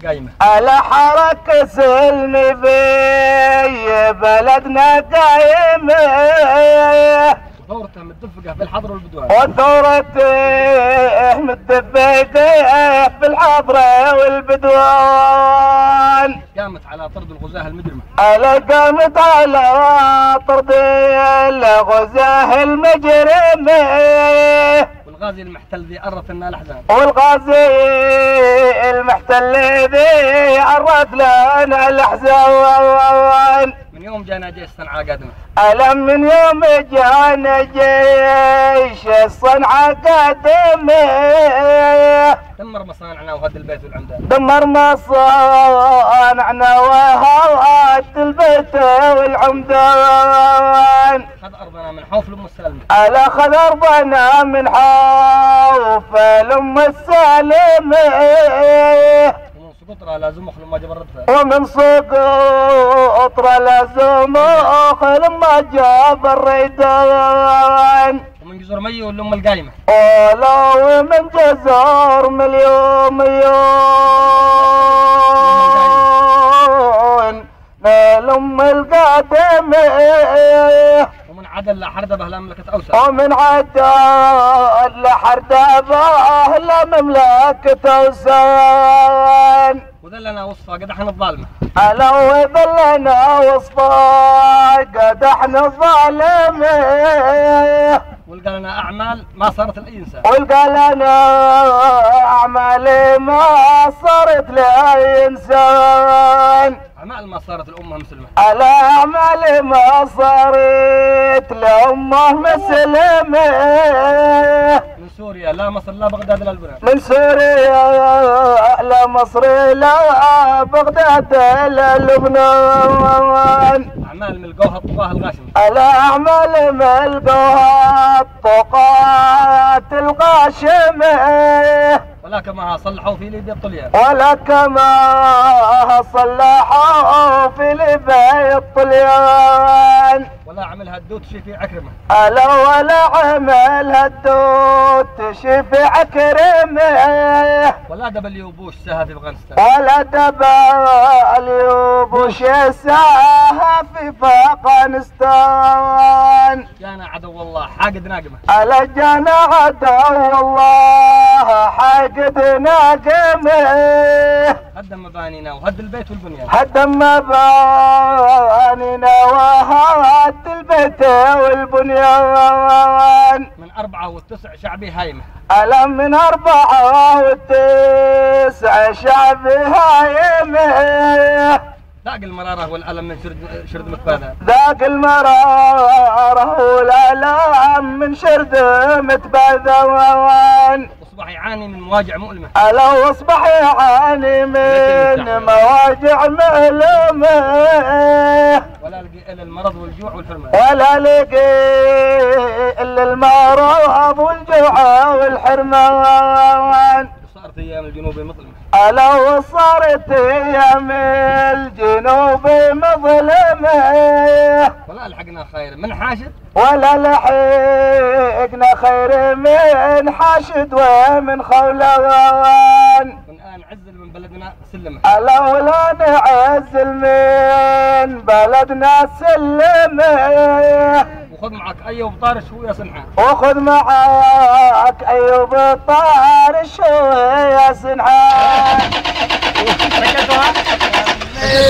قايمة على حركة سلمي في بلدنا قايمة، وثورته متدفقة في الحضر والبدوان، وثورته متدفقة في الحضرة والبدوان، قامت على طرد الغزاة المجرمة، قامت على طرد الغزاة المجرمة، والغازي المحتل ذي عرف لنا الأحزان، والغازي المحتل ذي عرف لنا الأحزان، من يوم جانا جيش صنعاء قادمة، ألم من يوم جانا جيش الصنعاء قادمة، دمر مصانعنا وهد البيت والعمدان، دمر مصانعنا وهد البيت والعمدان، خذ أرضنا من حوف لأم السالمة، ألا خذ أرضنا من حوف لأم السالمة، ومن سقطرة لازم أخلو ما جبر ردفة، ومن سقطرة لازم أخلو ما جاب الريدان، ومن جزر ميو لأم القايمة، ولو من جزر مليون لأم القادمة، ومن عدل لحردبة لمملكة أوسط، ومن عدل لحردبة لمملكة أوسان، وذلنا وصفة قدحنا الظالمة، ألا وذلنا وصفة قدحنا الظالمة، ولقى لنا أعمال ما صارت لأي إنسان، ولقى لنا أعمال ما صارت لأي إنسان، أعمال ما صارت الأمة مسلمة، على أعمال ما صارت لأمة مسلمة، من سوريا لا مصر لا بغداد لا لبنان، من سوريا لا مصر لا بغداد لا لبنان، أعمال ملقوها الطغاة الغاشمة، على أعمال ملقوها الطغاة الغاشمة، ولا كما صلحوا في ليبيا الطليان، ولا كما صلحوا في ليبيا الطليان، ولا عملها الدوت شي في عكرمة، ألا ولا عمل هالدوت شي في عكرمة، ولا دبليو بوش ساها في أفغانستان، ولا دبليو بوش ساها في أفغانستان، جانا عدو الله حاقد ناقمة، ألا جانا عدو الله حاقد ناقمة، هدم مبانينا وهد البيت والبنيان، هدم مبانينا وهد البيت والبنيان، من 4 و9 شعبي هايمة، ألم من 4 و9 شعبي هايمة، ذاق المرارة والألم من شرد متبادى، ذاق المرارة والألم من شرد متبادى، أصبح يعاني من مواجع مؤلمة، ألا أصبح يعاني من مواجع مؤلمة، ولا لقي إلا المرض والجوع والحرمان، ولا لقي إلا المرض والجوع والحرمان، وصارت أيام الجنوب مظلمة، ألا وصارت أيام الجنوب مظلمة، ولا لحقنا خير من حاشد، ولا لحقنا خير من حاشد ومن خولان، والآن عزل من بلدنا سلمة، ألا ولا نعزل من بلدنا سلمة، وخذ معك أيوب طارش هو يا سنحان، وخذ معك أيوب طارش يا سنحان.